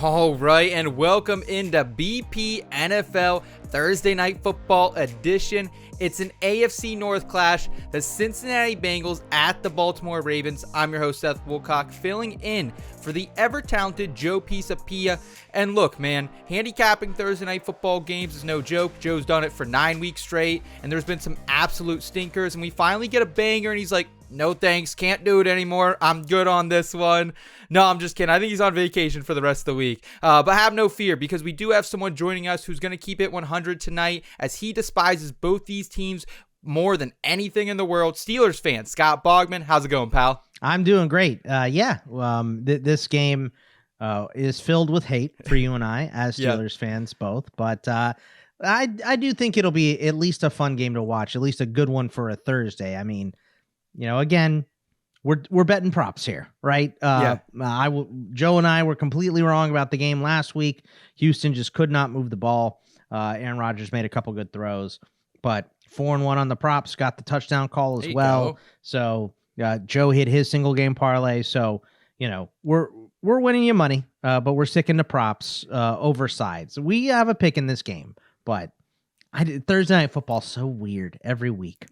All right, and welcome into BP NFL Thursday Night Football edition. It's an AFC North clash, the Cincinnati Bengals at the Baltimore Ravens. I'm your host, Seth Woolcock, filling in for the ever-talented Joe Pisapia. And look, man, handicapping Thursday Night Football games is no joke. Joe's done it for 9 weeks straight, and there's been some absolute stinkers, and we finally get a banger, and he's like, no thanks, can't do it anymore. I'm good on this one. No, I'm just kidding. I think he's on vacation for the rest of the week. But have no fear, because we do have someone joining us who's going to keep it 100 tonight, as he despises both these teams more than anything in the world. Steelers fan, Scott Bogman. How's it going, pal? I'm doing great. This game is filled with hate for you and I, as Steelers fans both. But I do think it'll be at least a fun game to watch, at least a good one for a Thursday. I mean, you know, again, we're betting props here, right? Joe and I were completely wrong about the game last week. Houston just could not move the ball. Aaron Rodgers made a couple good throws, but 4-1 on the props, got the touchdown call as well. Go. So Joe hit his single game parlay. So, you know, we're winning you money, but we're sticking to props over sides. We have a pick in this game, but Thursday Night Football so weird every week.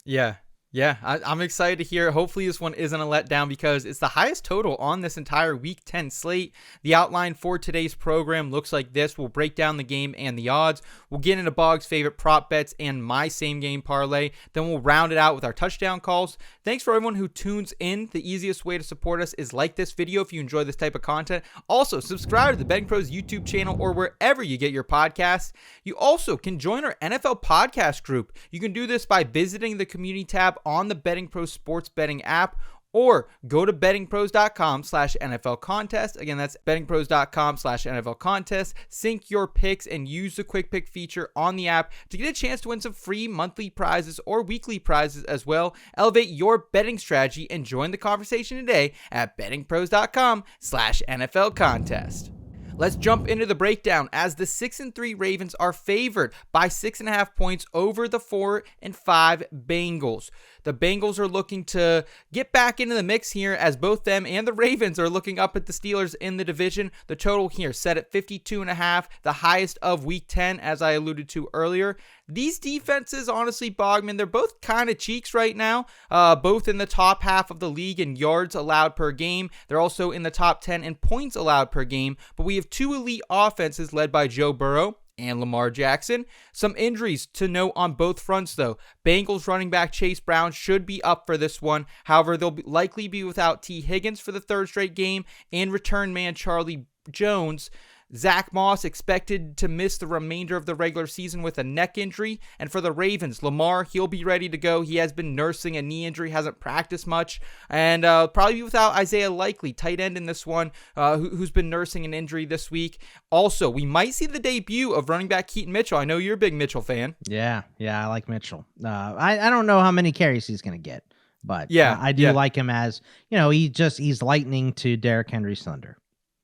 Yeah, I'm excited to hear. Hopefully this one isn't a letdown, because it's the highest total on this entire Week 10 slate. The outline for today's program looks like this. We'll break down the game and the odds. We'll get into Bog's favorite prop bets and my same game parlay. Then we'll round it out with our touchdown calls. Thanks for everyone who tunes in. The easiest way to support us is like this video if you enjoy this type of content. Also, subscribe to the BettingPros YouTube channel or wherever you get your podcasts. You also can join our NFL podcast group. You can do this by visiting the community tab on the BettingPros sports betting app, or go to bettingpros.com/NFL contest. Again, that's bettingpros.com/NFL contest. Sync your picks and use the quick pick feature on the app to get a chance to win some free monthly prizes or weekly prizes as well. Elevate your betting strategy and join the conversation today at bettingpros.com/NFL contest. Let's jump into the breakdown, as the 6-3 Ravens are favored by 6.5 points over the 4-5 Bengals. The Bengals are looking to get back into the mix here, as both them and the Ravens are looking up at the Steelers in the division. The total here set at 52.5, the highest of Week 10, as I alluded to earlier. These defenses, honestly, Bogman, they're both kind of cheeks right now, both in the top half of the league in yards allowed per game. They're also in the top 10 in points allowed per game, but we have two elite offenses led by Joe Burrow and Lamar Jackson. Some injuries to note on both fronts, though. Bengals running back Chase Brown should be up for this one. However, they'll likely be without T. Higgins for the third straight game, and return man Charlie Jones. Zach Moss expected to miss the remainder of the regular season with a neck injury. And for the Ravens, Lamar, he'll be ready to go. He has been nursing a knee injury, hasn't practiced much, and probably without Isaiah Likely, tight end in this one, who's been nursing an injury this week. Also, we might see the debut of running back Keaton Mitchell. I know you're a big Mitchell fan. Yeah, I like Mitchell. I don't know how many carries he's going to get, but I do like him, as, you know, he's lightning to Derrick Henry's thunder.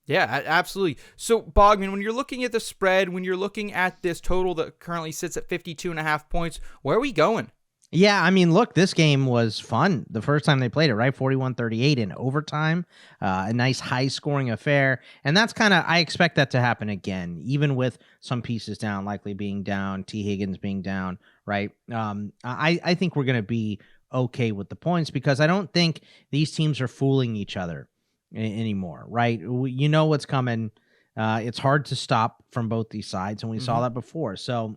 Yeah, absolutely. So, Bogman, when you're looking at the spread, when you're looking at this total that currently sits at 52.5 points, where are we going? Yeah, I mean, look, this game was fun the first time they played it, right? 41-38 in overtime, a nice high-scoring affair, and that's kind of, I expect that to happen again, even with some pieces down, Likely being down, T. Higgins being down, right? I think we're going to be okay with the points, because I don't think these teams are fooling each other anymore, right? You know what's coming. It's hard to stop from both these sides, and we saw that before. So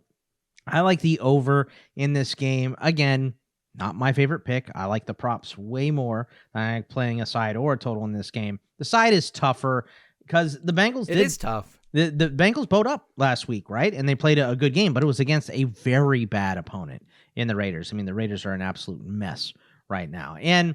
I like the over in this game. Again, not my favorite pick. I like the props way more than I like playing a side or a total in this game. The side is tougher because the Bengals It is tough. The Bengals bowed up last week, right? And they played a good game, but it was against a very bad opponent in the Raiders. I mean, the Raiders are an absolute mess right now. And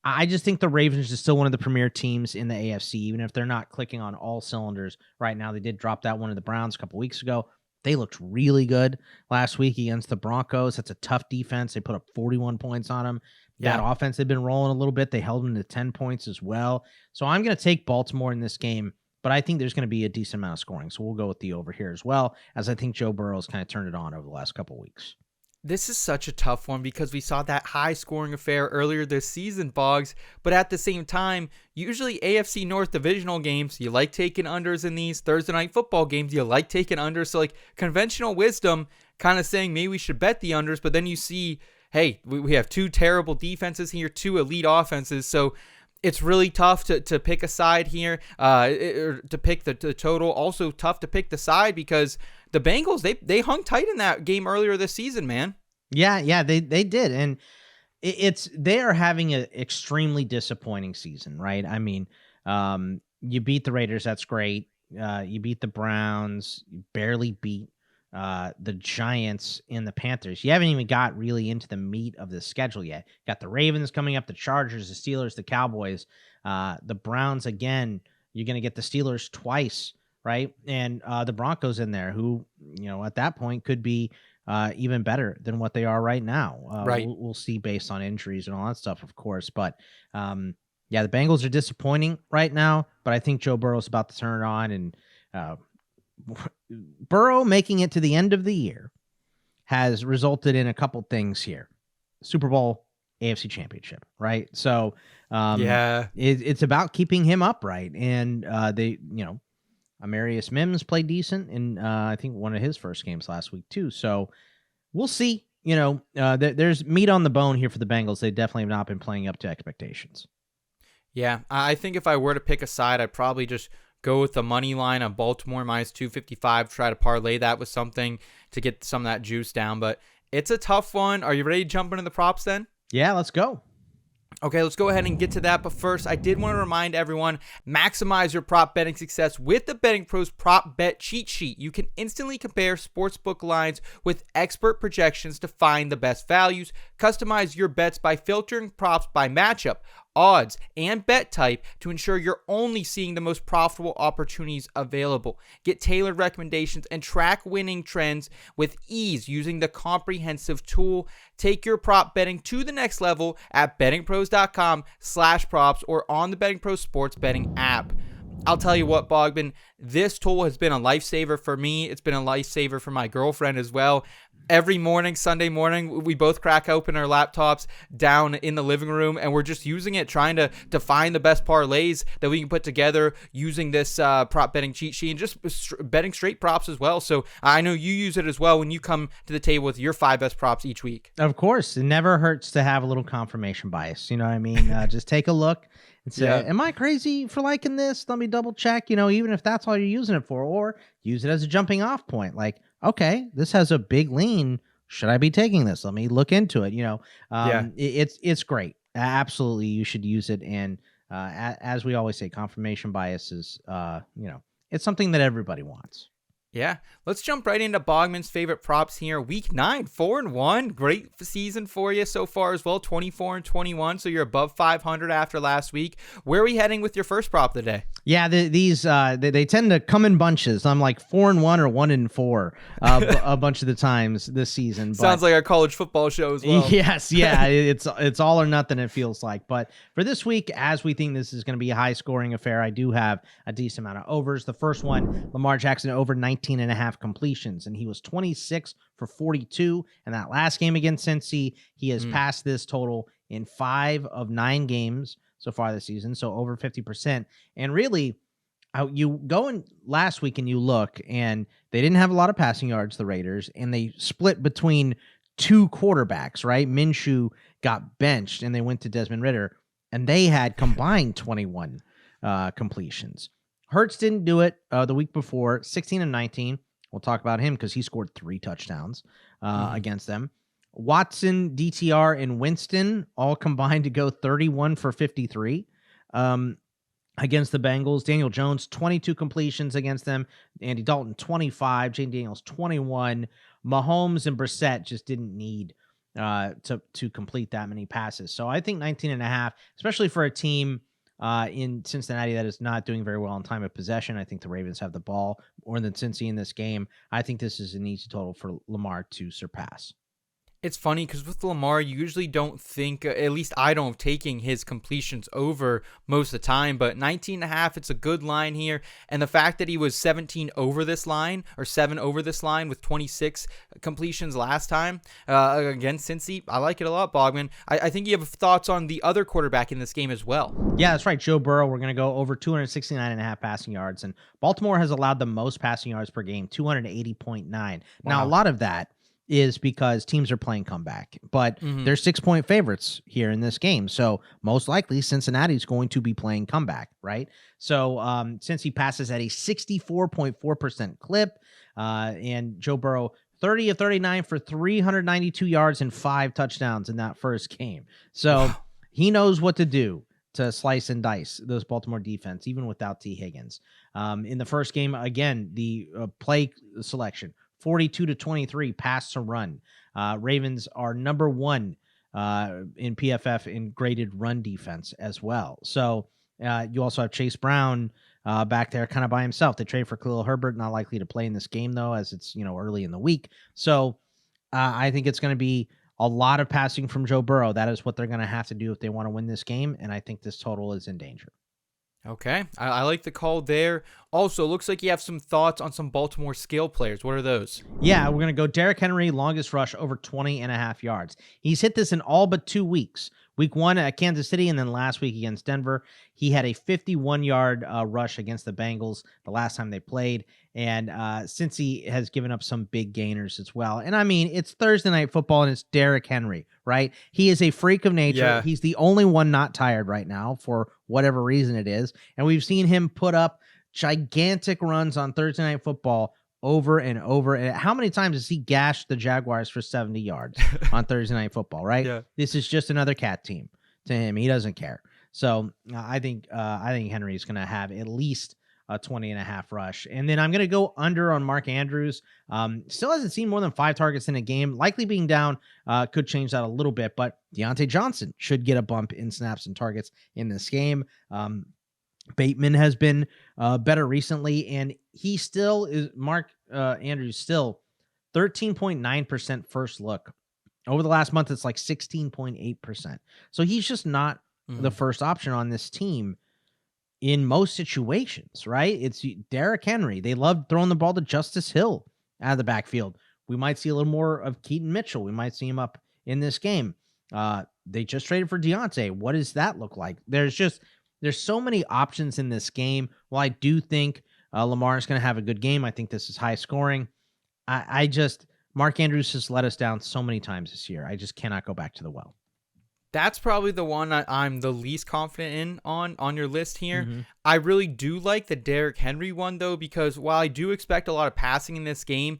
I just think the Ravens is still one of the premier teams in the AFC, even if they're not clicking on all cylinders right now. They did drop that one to the Browns a couple weeks ago. They looked really good last week against the Broncos. That's a tough defense. They put up 41 points on them. That offense had been rolling a little bit. They held them to 10 points as well. So I'm going to take Baltimore in this game, but I think there's going to be a decent amount of scoring. So we'll go with the over here as well, as I think Joe Burrow's kind of turned it on over the last couple weeks. This is such a tough one because we saw that high scoring affair earlier this season, Boggs. But at the same time, usually AFC North divisional games, you like taking unders in these. Thursday night football games, you like taking unders. So like conventional wisdom kind of saying maybe we should bet the unders. But then you see, hey, we have two terrible defenses here, two elite offenses. So it's really tough to pick a side here, or to pick the total. Also tough to pick the side because the Bengals, they hung tight in that game earlier this season, man. Yeah, they did, and they are having an extremely disappointing season, right? I mean, you beat the Raiders, that's great. You beat the Browns, you barely beat the Giants and the Panthers. You haven't even got really into the meat of the schedule yet. Got the Ravens coming up, the Chargers, the Steelers, the Cowboys, the Browns again. You're going to get the Steelers twice, right? And the Broncos in there, who, at that point could be even better than what they are right now. Right. We'll see based on injuries and all that stuff, of course. But yeah, the Bengals are disappointing right now, but I think Joe Burrow's about to turn it on, and Burrow making it to the end of the year has resulted in a couple things here. Super Bowl, AFC Championship, right? So it's about keeping him upright. And Amarius Mims played decent in I think one of his first games last week too. So we'll see. There's meat on the bone here for the Bengals. They definitely have not been playing up to expectations. Yeah, I think if I were to pick a side, I'd probably just go with the money line on Baltimore minus 255, try to parlay that with something to get some of that juice down. But it's a tough one. Are you ready to jump into the props then? Yeah, let's go. Okay, let's go ahead and get to that. But first, I did want to remind everyone, maximize your prop betting success with the BettingPros Prop Bet Cheat Sheet. You can instantly compare sportsbook lines with expert projections to find the best values. Customize your bets by filtering props by matchup, odds, and bet type to ensure you're only seeing the most profitable opportunities available. Get tailored recommendations and track winning trends with ease using the comprehensive tool. Take your prop betting to the next level at bettingpros.com/props or on the Betting Pros Sports Betting app. I'll tell you what, Bogman, this tool has been a lifesaver for me. It's been a lifesaver for my girlfriend as well. Every morning, Sunday morning, we both crack open our laptops down in the living room, and we're just using it, trying to find the best parlays that we can put together using this prop betting cheat sheet and just betting straight props as well. So I know you use it as well when you come to the table with your 5 best props each week. Of course. It never hurts to have a little confirmation bias. You know what I mean? Just take a look and say, am I crazy for liking this? Let me double check, even if that's all you're using it for, or use it as a jumping off point. Like, okay, this has a big lean. Should I be taking this? Let me look into it. It's great. Absolutely. You should use it. And as we always say, confirmation bias is, it's something that everybody wants. Yeah, let's jump right into Bogman's favorite props here. Week 9, 4-1. Great season for you so far as well, 24-21. So you're above 500 after last week. Where are we heading with your first prop of the day? Yeah, these they tend to come in bunches. I'm like 4-1 or 1-4 a bunch of the times this season. Sounds like our college football show as well. Yes, yeah, it's all or nothing. It feels like. But for this week, as we think this is going to be a high scoring affair, I do have a decent amount of overs. The first one, Lamar Jackson over 19.5 completions, and he was 26 for 42. And that last game against Cincy, he has passed this total in 5 of 9 games so far this season, so over 50%. And really, you go in last week and you look, and they didn't have a lot of passing yards, the Raiders, and they split between 2 quarterbacks, right? Minshew got benched, and they went to Desmond Ridder, and they had combined 21 completions. Hurts didn't do it the week before, 16 and 19. We'll talk about him because he scored 3 touchdowns against them. Watson, DTR, and Winston all combined to go 31 for 53 against the Bengals. Daniel Jones, 22 completions against them. Andy Dalton, 25. Jane Daniels, 21. Mahomes and Brissett just didn't need to complete that many passes. So I think 19.5, especially for a team in Cincinnati that is not doing very well in time of possession. I think the Ravens have the ball more than Cincy in this game. I think this is an easy total for Lamar to surpass. It's funny because with Lamar, you usually don't think, at least I don't, taking his completions over most of the time, but 19.5, it's a good line here. And the fact that he was 17 over this line, or 7 over this line with 26 completions last time against Cincy, I like it a lot, Bogman. I think you have thoughts on the other quarterback in this game as well. Yeah, that's right. Joe Burrow, we're going to go over 269.5 passing yards. And Baltimore has allowed the most passing yards per game, 280.9. Wow. Now, a lot of that is because teams are playing comeback, but they're 6-point favorites here in this game. So most likely Cincinnati's going to be playing comeback, right? So since he passes at a 64.4% clip, and Joe Burrow 30 of 39 for 392 yards and 5 touchdowns in that first game. So he knows what to do to slice and dice those Baltimore defense, even without T. Higgins. In the first game, again, the play selection, 42-23 pass to run. Ravens are number 1 in PFF in graded run defense as well. So you also have Chase Brown back there kind of by himself. They trade for Khalil Herbert, not likely to play in this game though, as it's, early in the week. So I think it's going to be a lot of passing from Joe Burrow. That is what they're going to have to do if they want to win this game. And I think this total is in danger. Okay, I like the call there. Also, looks like you have some thoughts on some Baltimore skill players. What are those? Yeah, we're going to go Derrick Henry, longest rush over 20.5 yards. He's hit this in all but 2 weeks. Week 1 at Kansas City, and then last week against Denver. He had a 51-yard rush against the Bengals the last time they played. And since he has given up some big gainers as well. And I mean, it's Thursday Night Football, and it's Derrick Henry, right? He is a freak of nature. Yeah. He's the only one not tired right now for whatever reason it is. And we've seen him put up gigantic runs on Thursday Night Football over and over. And how many times has he gashed the Jaguars for 70 yards on Thursday Night Football, right? Yeah. This is just another cat team to him. He doesn't care. So I think Henry is going to have at least a 20.5 rush. And then I'm going to go under on Mark Andrews. Still hasn't seen more than 5 targets in a game. Likely being down could change that a little bit, but Deontay Johnson should get a bump in snaps and targets in this game. Bateman has been better recently, and he still is, Mark Andrews still 13.9% first look. Over the last month, it's like 16.8%. So he's just not the first option on this team in most situations, right? It's Derrick Henry. They love throwing the ball to Justice Hill out of the backfield. We might see a little more of Keaton Mitchell. We might see him up in this game. They just traded for Deontay. What does that look like? There's so many options in this game. While I do think Lamar is going to have a good game, I think this is high scoring. Mark Andrews has let us down so many times this year. I just cannot go back to the well. That's probably the one I'm the least confident in on your list here. I really do like the Derrick Henry one, though, because while I do expect a lot of passing in this game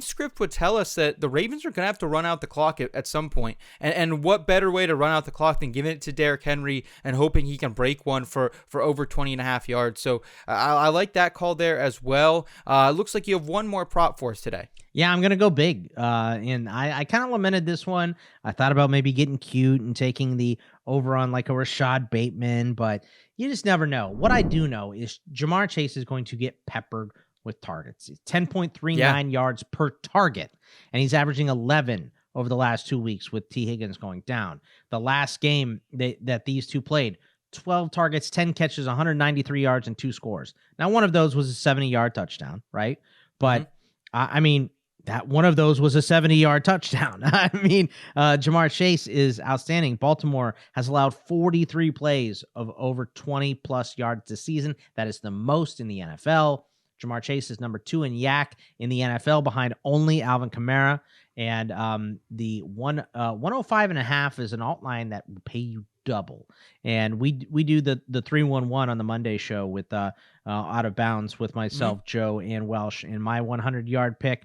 script would tell us that the Ravens are going to have to run out the clock at some point. And what better way to run out the clock than giving it to Derrick Henry and hoping he can break one for over 20.5 yards. So I like that call there as well. It looks like you have one more prop for us today. Yeah, I'm going to go big. And I kind of lamented this one. I thought about maybe getting cute and taking the over on like a Rashad Bateman, but you just never know. What I do know is JaMarr Chase is going to get peppered with targets. It's 10.39 yards per target, and he's averaging 11 over the last 2 weeks with T. Higgins going down. The last game that these two played, 12 targets, 10 catches, 193 yards, and 2 scores. Now, one of those was a 70-yard touchdown, right? But, I mean, that one of those was a 70-yard touchdown. I mean, JaMarr Chase is outstanding. Baltimore has allowed 43 plays of over 20-plus yards this season. That is the most in the NFL. JaMarr Chase is number 2 in YAC in the NFL, behind only Alvin Kamara. And the 105.5 is an alt line that will pay you double. And we do the 3-1-1 on the Monday show with Out of Bounds with myself, Joe, and Welsh. And my 100-yard pick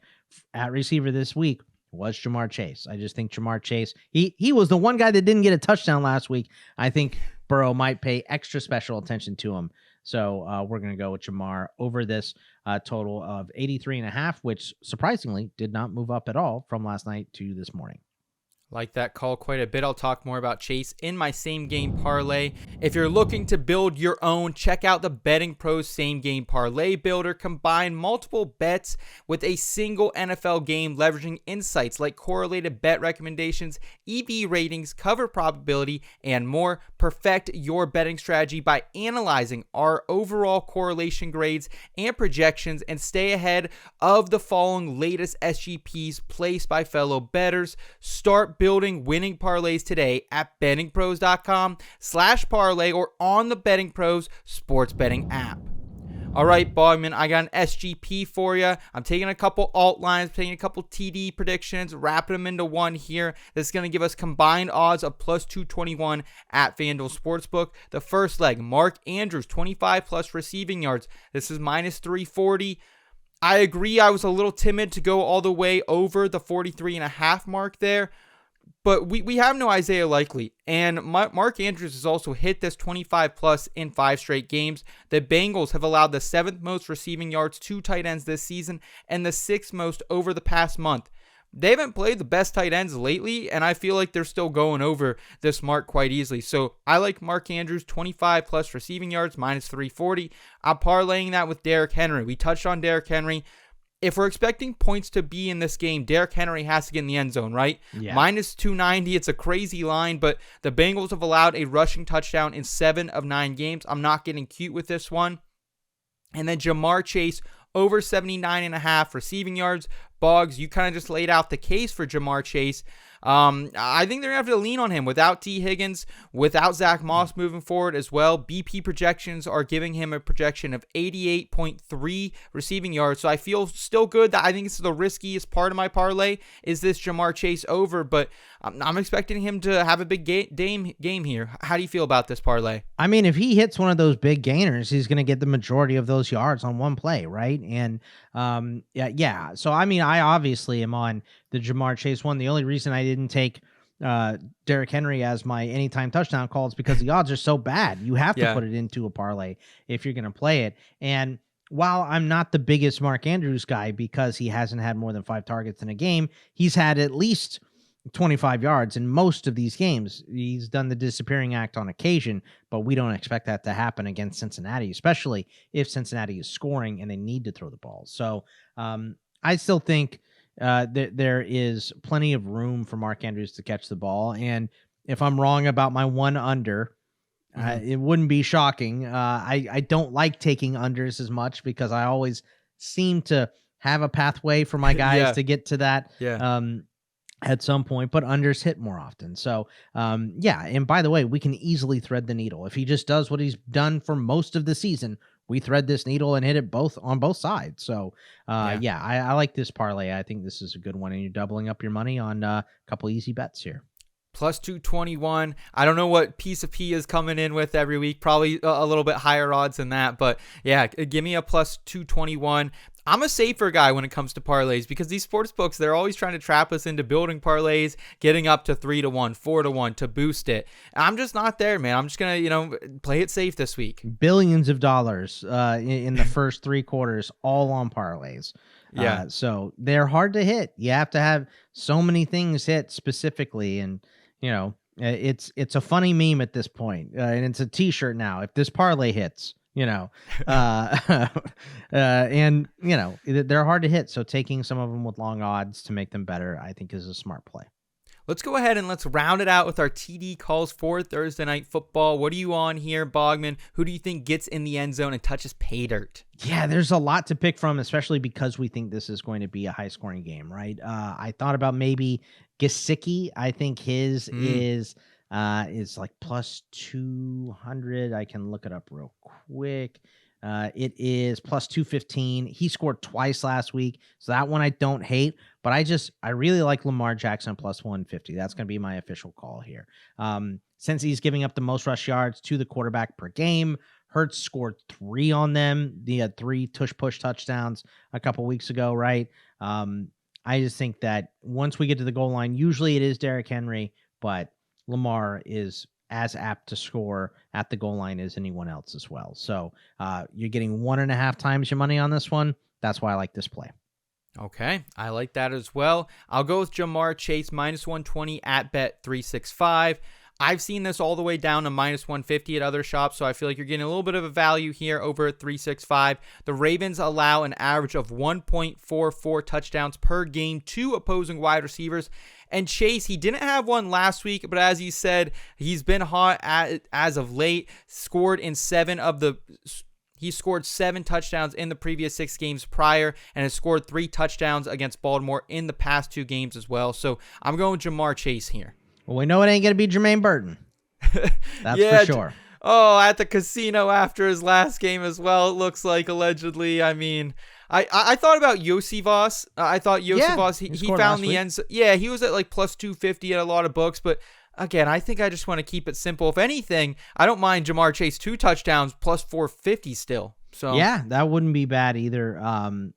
at receiver this week was JaMarr Chase. I just think JaMarr Chase, he was the one guy that didn't get a touchdown last week. I think Burrow might pay extra special attention to him. So we're going to go with JaMarr over this total of 83.5, which surprisingly did not move up at all from last night to this morning. Like that call quite a bit. I'll talk more about Chase in my same game parlay. If you're looking to build your own, check out the Betting Pros same game parlay builder. Combine multiple bets with a single NFL game, leveraging insights like correlated bet recommendations, EV ratings, cover probability, and more. Perfect your betting strategy by analyzing our overall correlation grades and projections, and stay ahead of the following latest SGPs placed by fellow bettors. Start building winning parlays today at bettingpros.com/parlay or on the Betting Pros sports betting app. All right, Bogman, I got an SGP for you. I'm taking a couple alt lines, taking a couple TD predictions, wrapping them into one here. This is going to give us combined odds of plus 221 at FanDuel Sportsbook. The first leg, Mark Andrews, 25 plus receiving yards. This is minus 340. I agree, I was a little timid to go all the way over the 43.5 mark there. But we have no Isaiah Likely, and Mark Andrews has also hit this 25 plus in 5 straight games. The Bengals have allowed the 7th most receiving yards to tight ends this season and the 6th most over the past month. They haven't played the best tight ends lately, and I feel like they're still going over this mark quite easily. So I like Mark Andrews, 25 plus receiving yards, minus 340. I'm parlaying that with Derrick Henry. We touched on Derrick Henry. If we're expecting points to be in this game, Derrick Henry has to get in the end zone, right? Yeah. Minus 290, it's a crazy line, but the Bengals have allowed a rushing touchdown in 7 of 9 games. I'm not getting cute with this one. And then JaMarr Chase, over 79.5 receiving yards. Boggs, you kind of just laid out the case for JaMarr Chase. I think they're going to have to lean on him without T. Higgins, without Zach Moss moving forward as well. BP projections are giving him a projection of 88.3 receiving yards. So I feel still good that I think it's the riskiest part of my parlay is this JaMarr Chase over, but I'm expecting him to have a big game here. How do you feel about this parlay? I mean, if he hits one of those big gainers, he's going to get the majority of those yards on one play, right? And yeah. So, I mean, I obviously am on the JaMarr Chase one. The only reason I didn't take Derrick Henry as my anytime touchdown call is because the odds are so bad. You have to put it into a parlay if you're going to play it. And while I'm not the biggest Mark Andrews guy because he hasn't had more than 5 targets in a game, he's had at least 25 yards in most of these games. He's done the disappearing act on occasion, but we don't expect that to happen against Cincinnati, especially if Cincinnati is scoring and they need to throw the ball. So I still think there is plenty of room for Mark Andrews to catch the ball. And if I'm wrong about my one under, it wouldn't be shocking. I don't like taking unders as much because I always seem to have a pathway for my guys to get to that at some point, but unders hit more often. So, and by the way, we can easily thread the needle. If he just does what he's done for most of the season, we thread this needle and hit it on both sides. So, I like this parlay. I think this is a good one, and you're doubling up your money on a couple easy bets here. Plus 221. I don't know what piece of P is coming in with every week. Probably a little bit higher odds than that. But yeah, give me a plus 221. I'm a safer guy when it comes to parlays because these sports books, they're always trying to trap us into building parlays, getting up to 3-1, 4-1 to boost it. I'm just not there, man. I'm just going to, play it safe this week. Billions of dollars in the first 3 quarters, all on parlays. So they're hard to hit. You have to have so many things hit specifically. And, it's a funny meme at this point. And it's a t-shirt now. If this parlay hits, and they're hard to hit. So taking some of them with long odds to make them better, I think is a smart play. Let's go ahead and let's round it out with our TD calls for Thursday Night Football. What are you on here, Bogman? Who do you think gets in the end zone and touches pay dirt? Yeah, there's a lot to pick from, especially because we think this is going to be a high-scoring game, right? I thought about maybe Gesicki. I think his is like plus 200. I can look it up real quick. It is plus 215. He scored twice last week, so that one I don't hate, but I really like Lamar Jackson plus 150. That's going to be my official call here. Since he's giving up the most rush yards to the quarterback per game, Hurts scored 3 on them. He had 3 tush-push touchdowns a couple weeks ago, right? I just think that once we get to the goal line, usually it is Derrick Henry, but Lamar is as apt to score at the goal line as anyone else as well. So you're getting 1.5 times your money on this one. That's why I like this play. Okay, I like that as well. I'll go with JaMarr Chase minus 120 at Bet365. I've seen this all the way down to minus 150 at other shops, so I feel like you're getting a little bit of a value here over at 365. The Ravens allow an average of 1.44 touchdowns per game to opposing wide receivers. And Chase, he didn't have one last week, but as you said, he's been hot as of late. He scored 7 touchdowns in the previous 6 games prior and has scored 3 touchdowns against Baltimore in the past 2 games as well. So I'm going with JaMarr Chase here. Well, we know it ain't going to be Jermaine Burton. That's for sure. Oh, at the casino after his last game as well, it looks like, allegedly. I mean, I thought about Yosivas. I thought Yosivas, he found the end. Yeah, he was at like plus 250 at a lot of books, but again, I think I just want to keep it simple. If anything, I don't mind JaMarr Chase 2 touchdowns plus 450 still. So yeah, that wouldn't be bad either.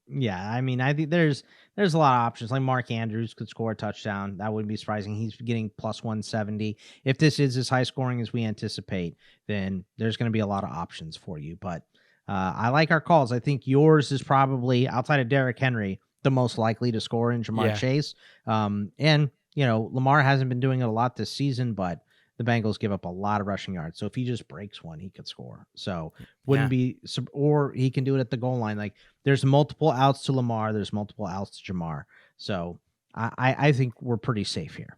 Yeah, I mean, I think there's a lot of options. Like Mark Andrews could score a touchdown. That wouldn't be surprising. He's getting plus 170. If this is as high scoring as we anticipate, then there's going to be a lot of options for you. But I like our calls. I think yours is probably, outside of Derrick Henry, the most likely to score in JaMarr Chase. And Lamar hasn't been doing it a lot this season, but the Bengals give up a lot of rushing yards. So if he just breaks one, he could score. So wouldn't be, or he can do it at the goal line. Like there's multiple outs to Lamar. There's multiple outs to JaMarr. So I think we're pretty safe here.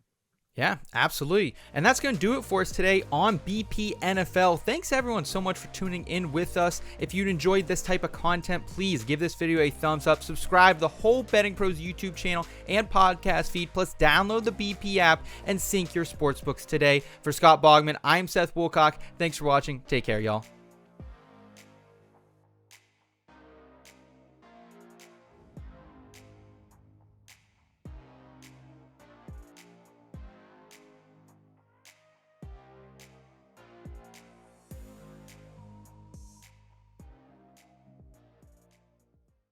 Yeah, absolutely. And that's going to do it for us today on BP NFL. Thanks everyone so much for tuning in with us. If you'd enjoyed this type of content, please give this video a thumbs up, subscribe to the whole Betting Pros YouTube channel and podcast feed, plus download the BP app and sync your sportsbooks today. For Scott Bogman, I'm Seth Woolcock. Thanks for watching. Take care, y'all.